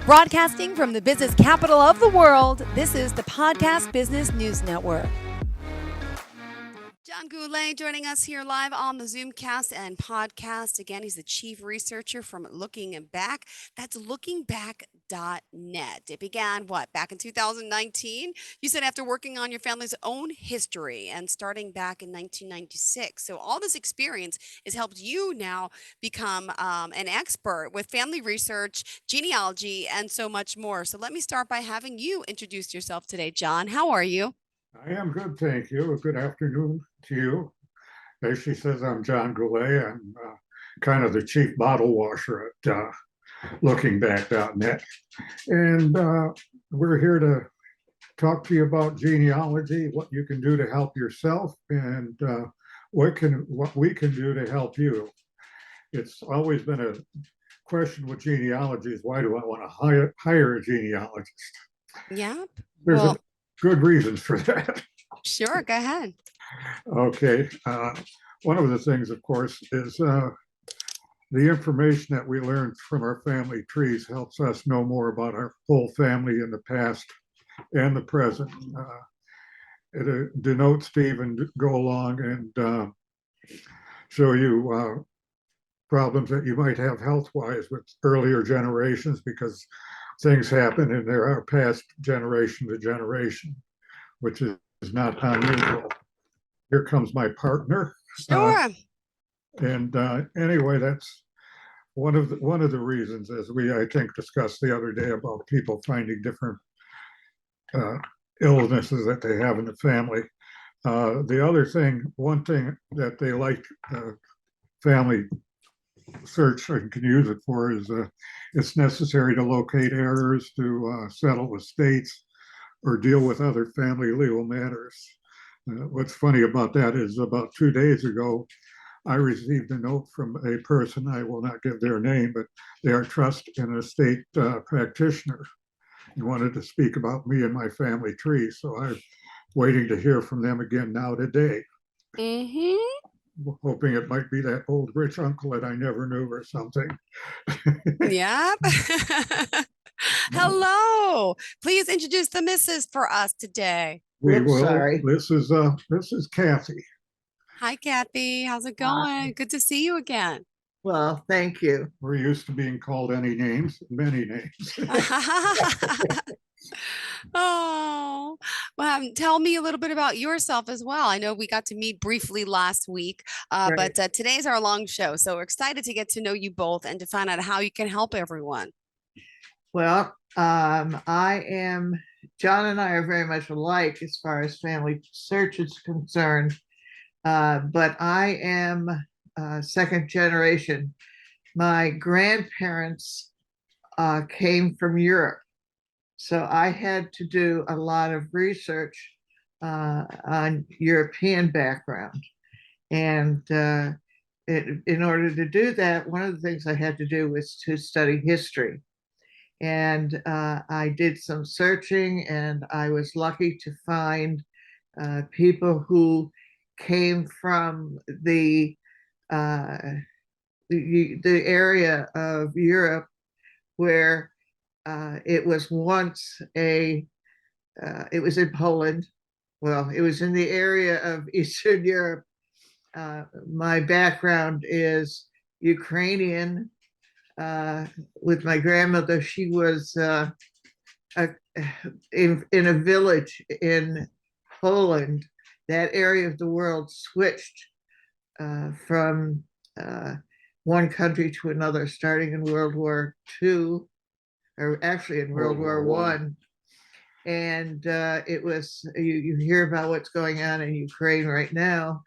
Broadcasting from the business capital of the world, this is the Podcast Business News Network. John Goulait joining us here live on the Zoomcast and podcast. Again, he's the chief researcher from Looking Back. That's lookingback.net. It began, back in 2019? You said after working on your family's own history and starting back in 1996. So all this experience has helped you now become an expert with family research, genealogy, and so much more. So let me start by having you introduce yourself today, John. How are you? I am good, thank you. Good afternoon to you. As she says, I'm John Goulait. I'm kind of the chief bottle washer at lookingback.net. And we're here to talk to you about genealogy, what you can do to help yourself, and what we can do to help you. It's always been a question with genealogy is why do I want to hire a genealogist? Yeah. There's good reasons for that. Sure, go ahead. Okay. One of the things, of course, is the information that we learn from our family trees helps us know more about our whole family in the past and the present. It denotes to even go along and show you problems that you might have health-wise with earlier generations because things happen and there are passed generation to generation, which is not unusual. Here comes my partner. Sure. Anyway, that's one of the reasons, as we I think discussed the other day about people finding different illnesses that they have in the family. The other thing, one thing that they like family search and can use it for is it's necessary to locate errors, to settle estates, or deal with other family legal matters. What's funny about that is about 2 days ago, I received a note from a person, I will not give their name, but they are trust and estate practitioner. He wanted to speak about me and my family tree. So I'm waiting to hear from them again now today. Hoping it might be that old rich uncle that I never knew or something. Yep. Hello. Please introduce the missus for us today. We will. Sorry. This is Kathy. Hi, Kathy. How's it going? Hi. Good to see you again. Well, thank you. We're used to being called any names, many names. Oh, well, tell me a little bit about yourself as well. I know we got to meet briefly last week, Right. but today's our long show. So we're excited to get to know you both and to find out how you can help everyone. Well, John and I are very much alike as far as family search is concerned, but I am second generation. My grandparents came from Europe. So I had to do a lot of research on European background. And in order to do that, one of the things I had to do was to study history. And I did some searching and I was lucky to find people who came from the area of Europe where it was once it was in Poland. Well, it was in the area of Eastern Europe. My background is Ukrainian. With my grandmother, she was in a village in Poland. That area of the world switched from one country to another, starting in World War II, or actually in World War One. And it was, you hear about what's going on in Ukraine right now.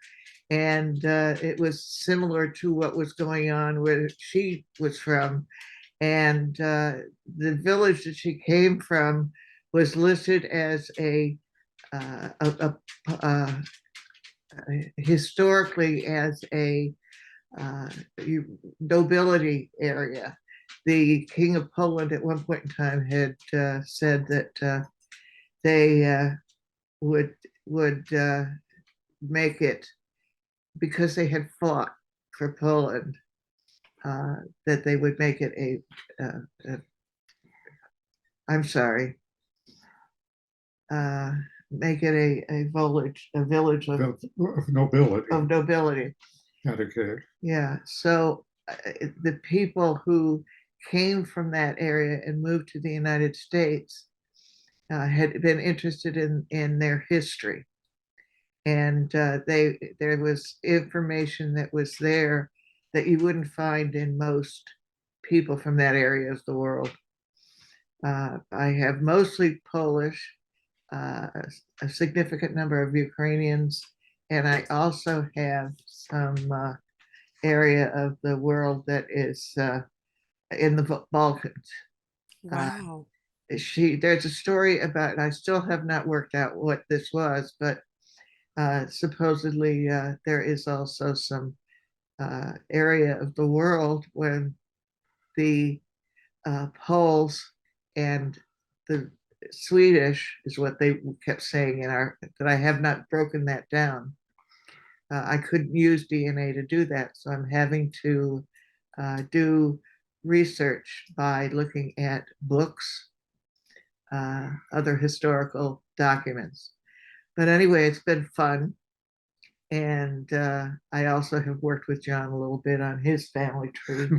And it was similar to what was going on where she was from. And the village that she came from was listed as historically as a nobility area. The King of Poland at one point in time had said that they would make it, because they had fought for Poland, that they would make it I'm sorry, uh, make it a village of nobility. of nobility. Okay. Yeah. So the people who came from that area and moved to the United States had been interested in their history, and there was information that was there that you wouldn't find in most people from that area of the world. I have mostly Polish, a significant number of Ukrainians, and I also have some area of the world that is in the Balkans. Uh, Wow. there's a story about, and I still have not worked out what this was, but supposedly there is also some area of the world when the Poles and the Swedish is what they kept saying in our, that I have not broken that down. I couldn't use DNA to do that, so I'm having to do research by looking at books, other historical documents. But anyway, it's been fun. And I also have worked with John a little bit on his family tree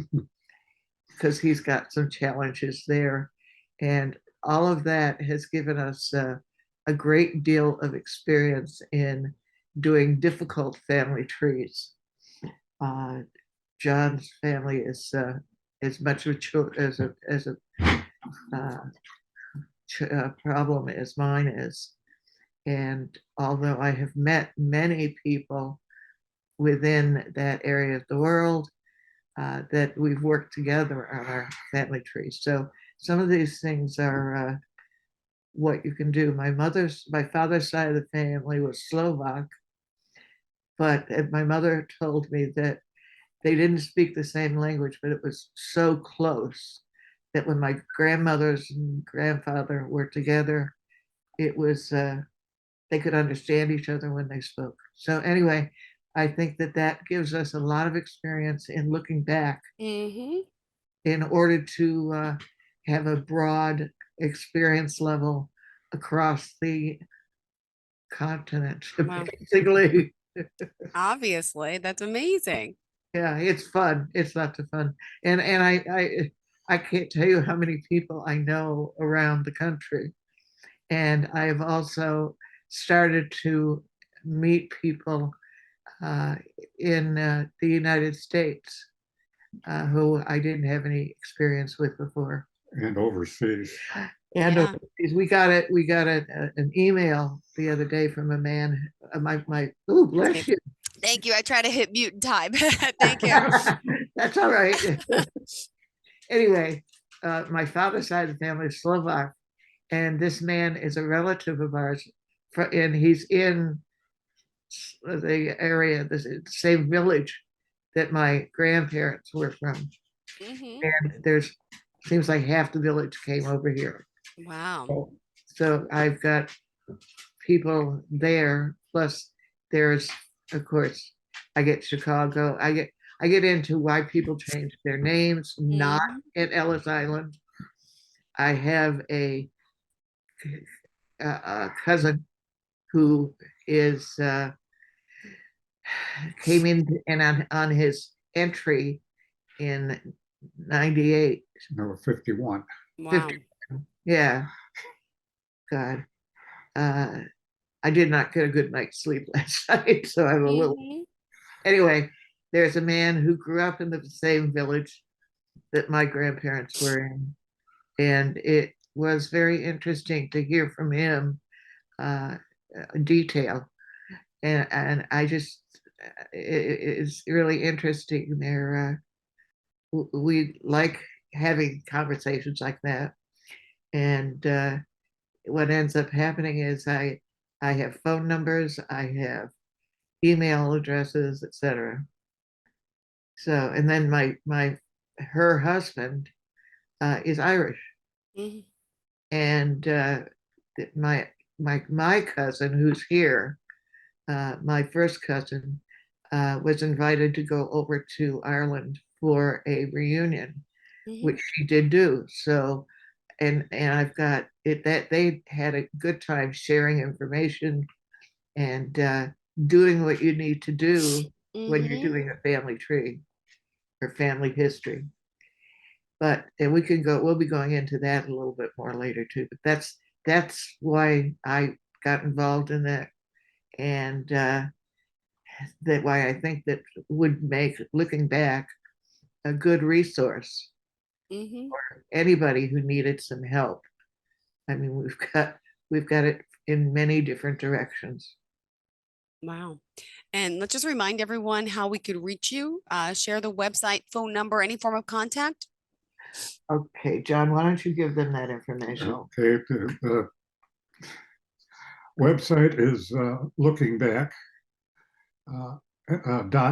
because he's got some challenges there. And all of that has given us a great deal of experience in doing difficult family trees. Uh, John's family is as much as a problem as mine is. And although I have met many people within that area of the world, that we've worked together on our family tree. So some of these things are what you can do. My father's side of the family was Slovak, but my mother told me that they didn't speak the same language, but it was so close that when my grandmothers and grandfather were together, it was they could understand each other when they spoke. So anyway, I think that that gives us a lot of experience in looking back Mm-hmm. in order to have a broad experience level across the continent, Wow. basically. Obviously, that's amazing. Yeah, it's fun. It's lots of fun. And I can't tell you how many people I know around the country. And I've also started to meet people uh, in the United States who I didn't have any experience with before. And overseas. And Yeah. we got it. We got an email the other day from a man. Oh, bless you. Thank you. I try to hit mute in time. Thank you. That's all right. Anyway, my father's side of the family is Slovak, and this man is a relative of ours, and he's in the area, the same village that my grandparents were from. Hmm. And there's seems like half the village came over here. Wow. So I've got people there. Plus, there's of course I get Chicago. I get into why people change their names, not Hmm. at Ellis Island. I have a cousin who is came in and on his entry in 98. No, 51. 50, Wow. yeah, God. Uh, I did not get a good night's sleep last night, so I'm a little. Hmm. Anyway, there's a man who grew up in the same village that my grandparents were in, and it was very interesting to hear from him uh, detail. And I just, it's really interesting. We like having conversations like that, and what ends up happening is I have phone numbers, I have email addresses, etc. So, and then my her husband is Irish, Hmm. and my my cousin who's here, my first cousin, was invited to go over to Ireland for a reunion, Hmm. which she did do. So and I've got it that they had a good time sharing information and doing what you need to do when you're Mm-hmm. doing a family tree or family history. But and we can go, we'll be going into that a little bit more later too. But that's why I got involved in that, and that why I think that would make looking back a good resource Mm-hmm. for anybody who needed some help. I mean, we've got it in many different directions. Wow. And let's just remind everyone how we could reach you. Share the website, phone number, any form of contact. Okay, John, why don't you give them that information? Okay, the website is looking back uh,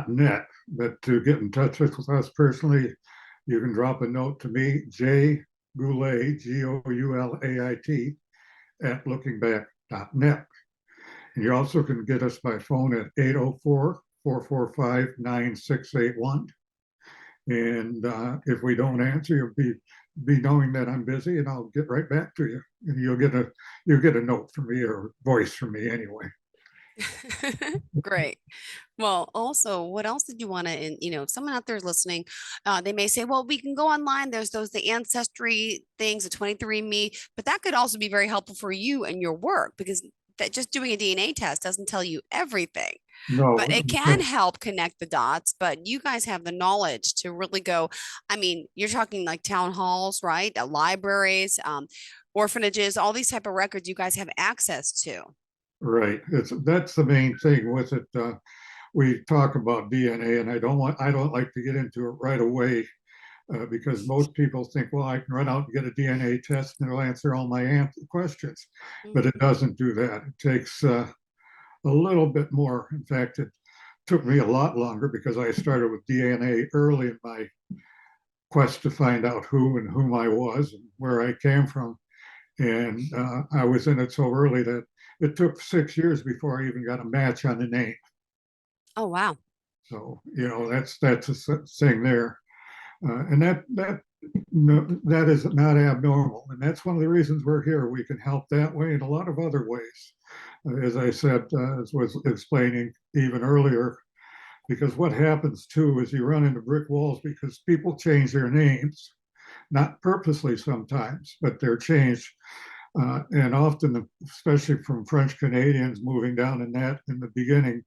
.net. But to get in touch with us personally, you can drop a note to me, J Goulait, Gouulait, at lookingback.net. And you also can get us by phone at 804-445-9681. And if we don't answer, you'll be knowing that I'm busy, and I'll get right back to you. And you'll get a note from me or voice from me anyway. Great. Well, also, what else did you want to, and if someone out there is listening, they may say, well, we can go online. There's the ancestry things, the 23andMe, but that could also be very helpful for you and your work because that just doing a DNA test doesn't tell you everything, but No, it can help connect the dots. But you guys have the knowledge to really go. I mean, you're talking like town halls, right? Libraries, orphanages, all these type of records you guys have access to. right. That's the main thing with it. We talk about DNA, and I don't like to get into it right away because most people think, well, I can run out and get a DNA test and it'll answer all my questions, but it Mhm. doesn't do that. It takes a little bit more. In fact, it took me a lot longer because I started with DNA early in my quest to find out who and whom I was and where I came from. And I was in it so early that it took 6 years before I even got a match on the name. Oh, wow. So that's a thing there, and that no, that is not abnormal, and that's one of the reasons we're here. We can help that way in a lot of other ways, as I said, as was explaining even earlier. Because what happens too is you run into brick walls because people change their names, not purposely sometimes, but they're changed. And often, especially from French Canadians moving down in that in the beginning,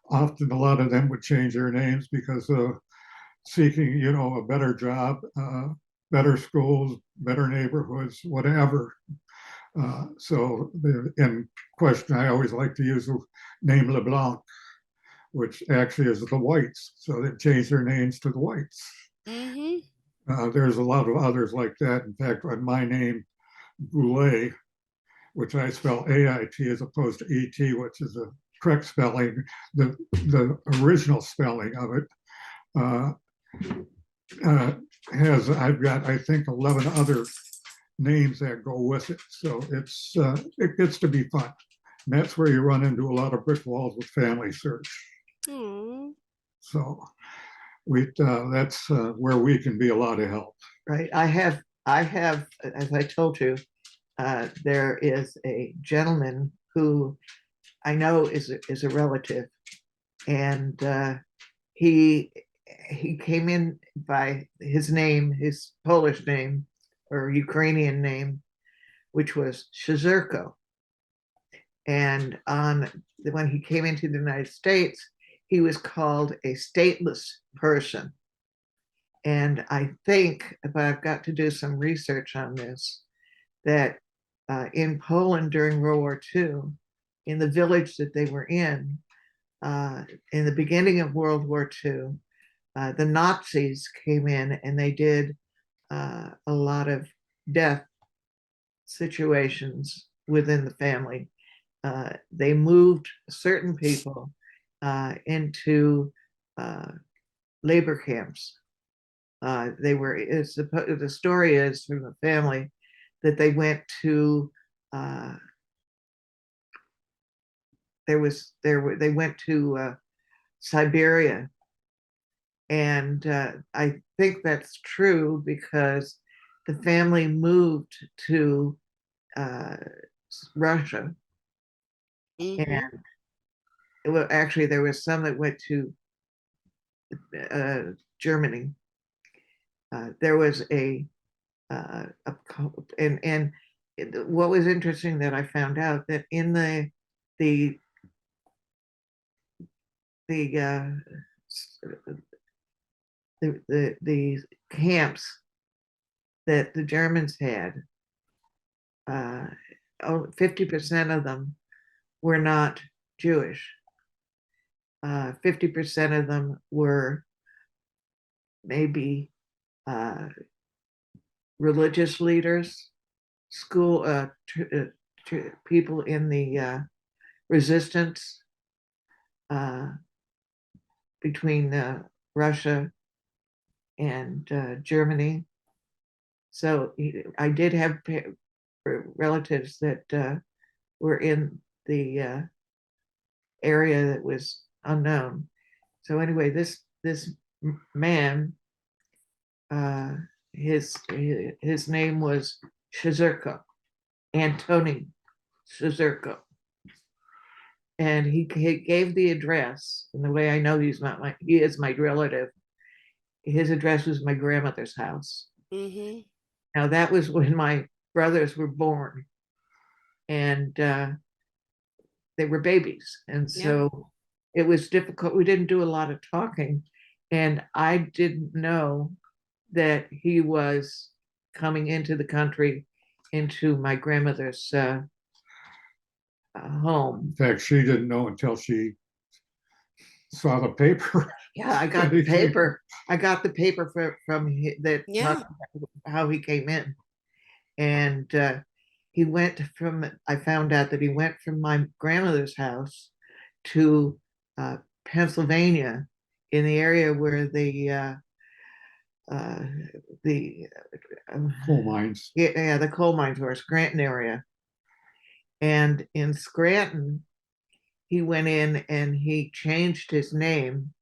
often a lot of them would change their names because of seeking, a better job, better schools, better neighborhoods, whatever. So in question, I always like to use the name LeBlanc, which actually is the whites. So they've changed their names to the whites. Mm-hmm. There's a lot of others like that. In fact, on my name, Goulait, which I spell AIT as opposed to ET, which is a correct spelling, the original spelling of it, uh, uh, I've got, I think, 11 other names that go with it. So it gets to be fun. And that's where you run into a lot of brick walls with family search. Hmm. So that's where we can be a lot of help. Right. I have, as I told you, there is a gentleman who I know is a relative, and he he came in by his name, his Polish name or Ukrainian name, which was Shizurko. And when he came into the United States, he was called a stateless person. And I think, but I've got to do some research on this, that in Poland during World War II, in the village that they were in the beginning of World War II, the Nazis came in and they did a lot of death situations within the family. They moved certain people into uh, labor camps. They were, the story is from the family that they went to, uh, they went to Siberia. And I think that's true because the family moved to uh, Russia, Mm-hmm. and well, actually, there was some that went to uh, Germany. There was a and what was interesting that I found out that in the the uh, the camps that the Germans had, uh, 50% of them were not Jewish. 50% of them were maybe uh, religious leaders, school people in the resistance uh, between Russia and Germany. So I did have relatives that were in the area that was unknown. So anyway, this man, uh, his name was Shizurko, Antoni Shizurko, and he gave the address. And the way I know he is my relative. His address was my grandmother's house. Mm-hmm. Now that was when my brothers were born, and they were babies, and Yeah. so it was difficult. We didn't do a lot of talking, and I didn't know that he was coming into the country, into my grandmother's In home. fact, she didn't know until she saw the paper. Yeah, I got that the he came. paper. I got the paper that Yeah. talked about how he came in, and he went from. I found out that he went from my grandmother's house to Pennsylvania, in the area where uh, the Coal mines. yeah, the coal mines were, Scranton area. And in Scranton, he went in and he changed his name,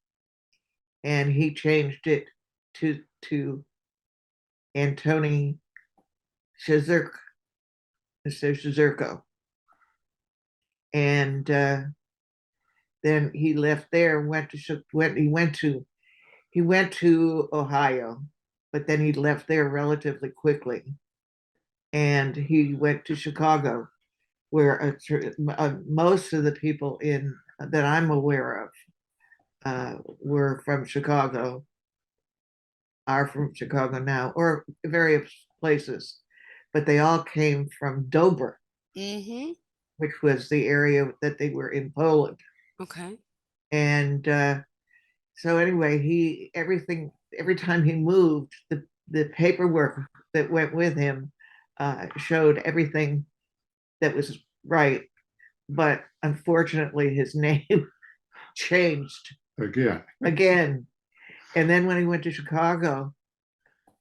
and he changed it to Antoni Shazurk, Shazurko. And then he left there and he went to Ohio, but then he left there relatively quickly, and he went to Chicago, where most of the people in that I'm aware of were from Chicago, are from Chicago now, or various places, but they all came from Dover, Mm-hmm. which was the area that they were in Poland. Okay. And so anyway, every time he moved, the paperwork that went with him showed everything that was right, but unfortunately, his name changed Again. again. And then when he went to Chicago,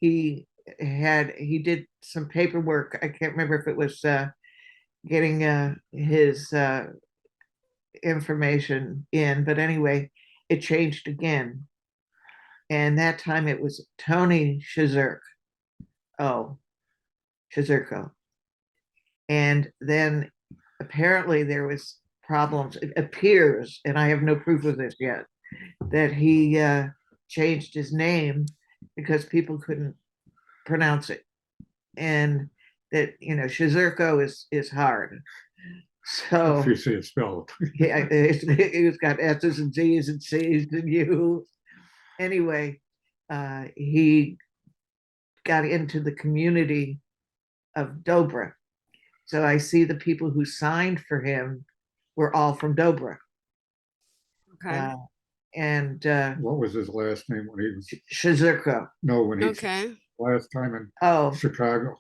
he he did some paperwork. I can't remember if it was getting his information in, but anyway, it changed again. And that time it was Tony Shizurk. Oh, Shizurko. And then apparently there was problems. It appears, and I have no proof of this yet, that he changed his name because people couldn't pronounce it, and that Shizurko is hard. If you So see it spelled. yeah, it's got S's and Z's and C's and U. Anyway, he got into the community of Dobra. So I see the people who signed for him were all from Dobra. Okay. Uh, and What was his last name when he was? Shizurko. No, when he Okay. last time in Oh, Chicago.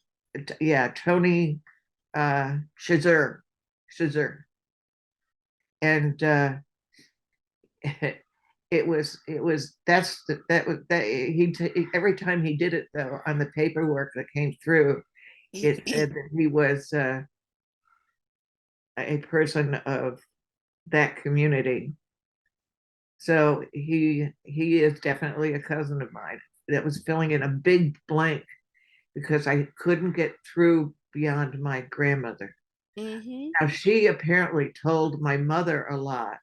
yeah, Tony Shizur. Shizur. And it was that was that every time he did it though on the paperwork that came through, it said that he was a person of that community. So he is definitely a cousin of mine. That was filling in a big blank because I couldn't get through beyond my grandmother. Mm-hmm. Now, she apparently told my mother a lot,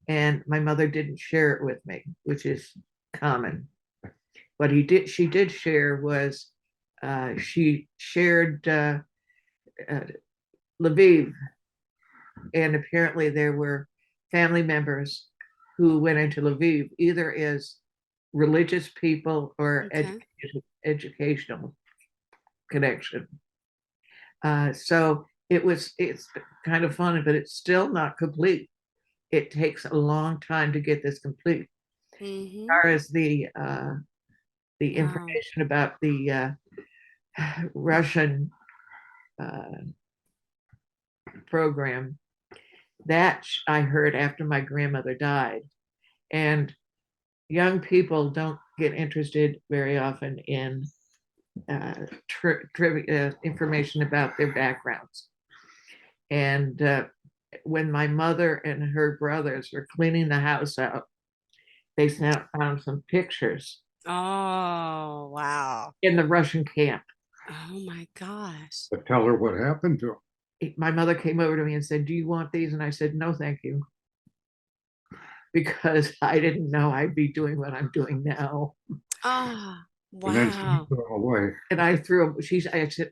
and my mother didn't share it with me, which is common. What she did share was she shared uh, Lviv, and apparently there were family members who went into Lviv either as religious people or Okay. educational connection. So it's kind of fun, but it's still not complete. It takes a long time to get this complete. As Mm-hmm. far as the Wow. information about the Russian uh, program, that I heard after my grandmother died, and young people don't get interested very often in information about their backgrounds. And when my mother and her brothers were cleaning the house out, they found some pictures Oh, wow. in the Russian camp. Oh my gosh. But tell her what happened to him. My mother came over to me and said, "Do you want these?" And I said, "No, thank you," because I didn't know I'd be doing what I'm doing now. Oh, And then she wow. threw them away. And I threw them.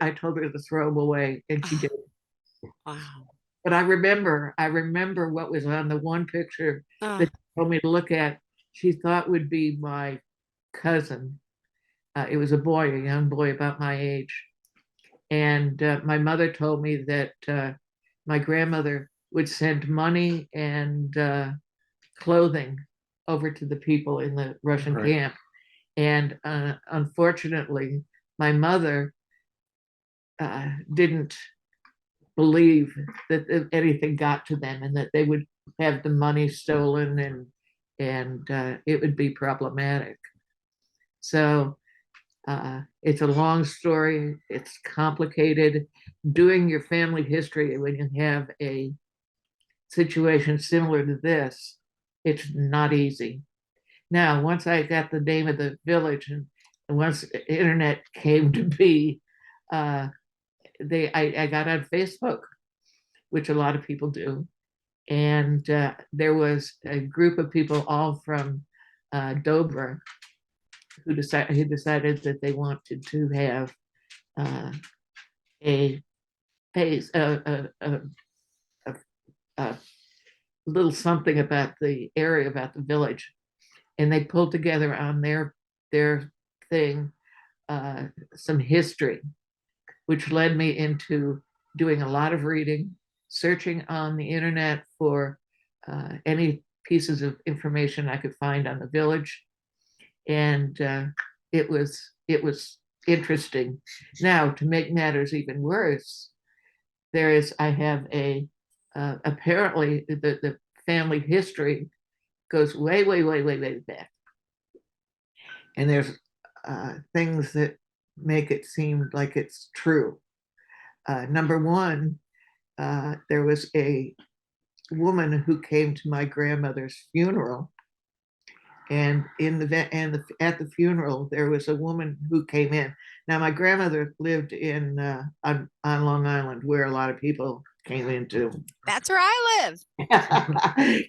I told her to throw them away, and she did. Oh, wow. But I remember what was on the one picture that Oh, she told me to look at. She thought would be my cousin. It was a boy, a young boy about my age. And my mother told me that my grandmother would send money and clothing over to the people in the Russian Right. camp. And unfortunately, my mother didn't believe that anything got to them and that they would have the money stolen, and it would be problematic. So it's a long story. It's complicated. Doing your family history when you have a situation similar to this, it's not easy. Now, once I got the name of the village and once the internet came to be, uh, I got on Facebook, which a lot of people do, and there was a group of people all from Dobra who decided that they wanted to have uh, a face a little something about the area, about the village, and they pulled together on their thing uh, some history, which led me into doing a lot of reading, searching on the internet for any pieces of information I could find on the village, and it was interesting. Now, to make matters even worse, I have a apparently the family history goes way, way, way, way, way back, and there's things that make it seem like it's true. Number one, there was a woman who came to my grandmother's funeral, and at the funeral there was a woman who came in. Now my grandmother lived in on Long Island, where a lot of people came into. that's where I live.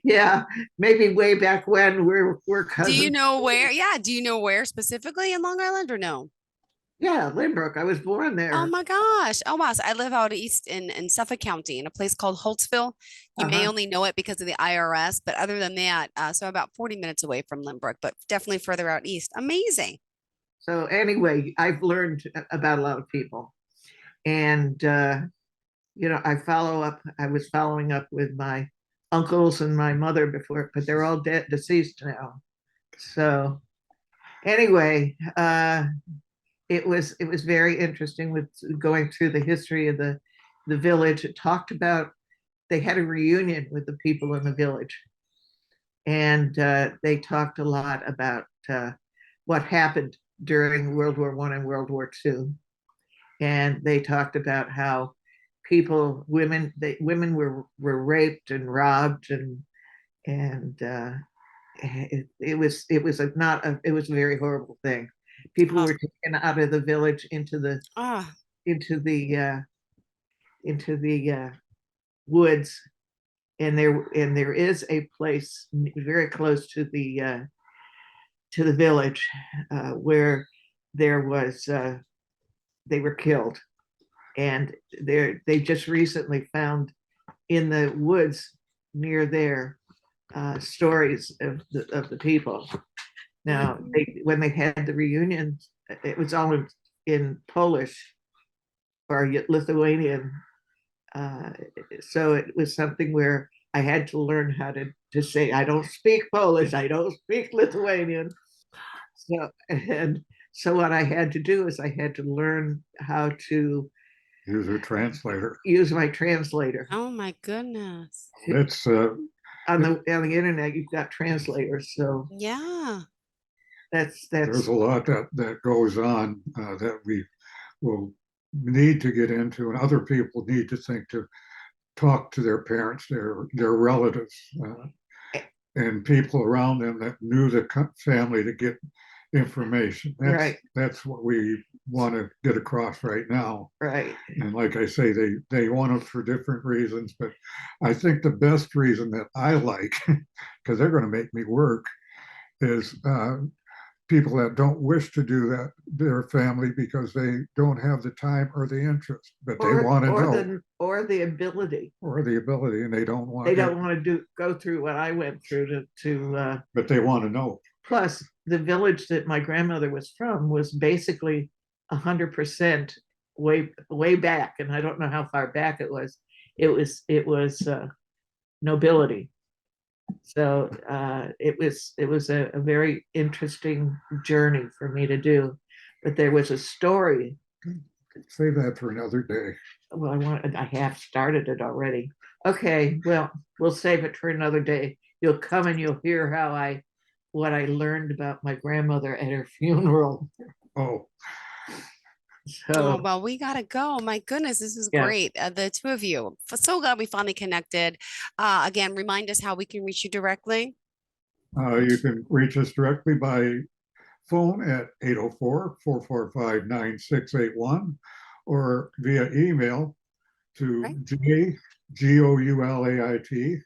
Yeah, maybe way back when we're Do you cousins. know where? Yeah. Do you know where specifically in Long Island or no? Yeah, Lynbrook. I was born Oh there. my gosh. Oh wow. So I live out east in Suffolk County in a place called Holtzville. You may Uh-huh. only know it because of the IRS, but other than that, so about 40 minutes away from Lynbrook, but definitely further out east. Amazing. So anyway, I've learned about a lot of people, and I was following up with my uncles and my mother before, but they're all dead, deceased now. So anyway, it was very interesting with going through the history of the village. It talked about they had a reunion with the people in the village, and they talked a lot about what happened during World War I and World War II, and they talked about how women were raped and robbed, and it was a not a, it was a very horrible thing. People Oh, were taken out of the village ah, into the woods, and there is a place very close to the village where there was they were killed, and they just recently found in the woods near there stories of the people. Now, when they had the reunion, it was all in Polish or Lithuanian. Uh, so it was something where I had to learn how to say, I don't speak Polish, I don't speak Lithuanian. So what I had to do is I had to learn how to Use a translator. use my translator. oh my goodness. It's On the internet, you've got translators, so Yeah. that's there's a lot that goes on that we will need to get into, and other people need to think to talk to their parents, their relatives, and people around them that knew the family to get information. right, That's what we want to get across right now. right. And like I say, they want it for different reasons, but I think the best reason that I like, because they're going to make me work, is people that don't wish to do that, their family, because they don't have the time or the interest, but they want to know, Or the ability. or the ability, and they don't want. They don't want to go through what I went through to. But they want to know. Plus, the village that my grandmother was from was basically 100% way back, and I don't know how far back it was. It was nobility. So it was a very interesting journey for me to do. But there was a story. Save that for another day. Well, I have started it already. Okay, well, we'll save it for another day. You'll come and you'll hear what I learned about my grandmother at her funeral. Oh, Oh, So well, we gotta go. My goodness, this is yeah, great. The two of you. So glad we finally connected. Again, remind us how we can reach you directly. you can reach us directly by phone at 804-445-9681 or via email to Right. Goulait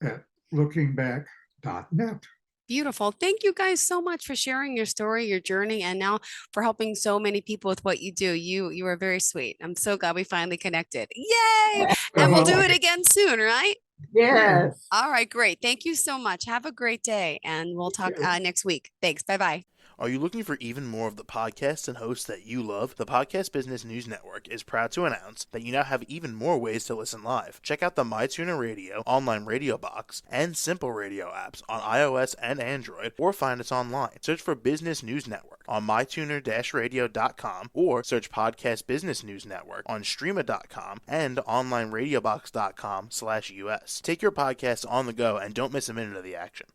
at lookingback.net. Beautiful. Thank you guys so much for sharing your story, your journey, and now for helping so many people with what you do. You are very sweet. I'm so glad we finally connected. Yay! And we'll do it again soon, right? yes. All right, great. Thank you so much. Have a great day, and we'll talk next week. Thanks. Bye bye. Are you looking for even more of the podcasts and hosts that you love? The Podcast Business News Network is proud to announce that you now have even more ways to listen live. Check out the MyTuner Radio, online radio box, and Simple Radio apps on iOS and Android, or find us online. Search for Business News Network on mytuner-radio.com, or search Podcast Business News Network on streama.com and onlineradiobox.com/US. Take your podcast on the go and don't miss a minute of the action.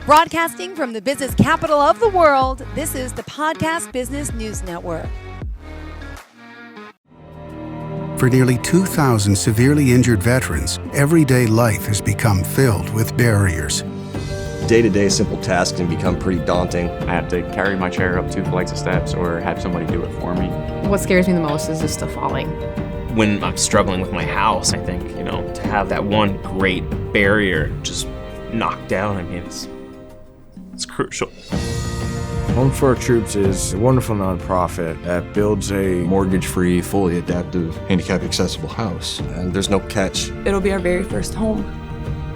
Broadcasting from the business capital of the world, this is the Podcast Business News Network. For nearly 2,000 severely injured veterans, everyday life has become filled with barriers. Day-to-day simple tasks can become pretty daunting. I have to carry my chair up 2 flights of steps or have somebody do it for me. What scares me the most is just the falling. When I'm struggling with my house, I think, to have that one great barrier just knocked down, it's crucial. Home for Our Troops is a wonderful nonprofit that builds a mortgage-free, fully adaptive, handicap-accessible house. And there's no catch. It'll be our very first home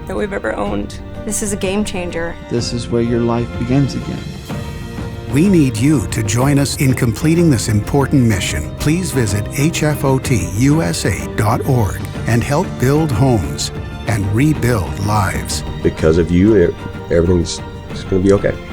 that we've ever owned. This is a game changer. This is where your life begins again. We need you to join us in completing this important mission. Please visit hfotusa.org and help build homes and rebuild lives. Because of you, everything's going to be okay.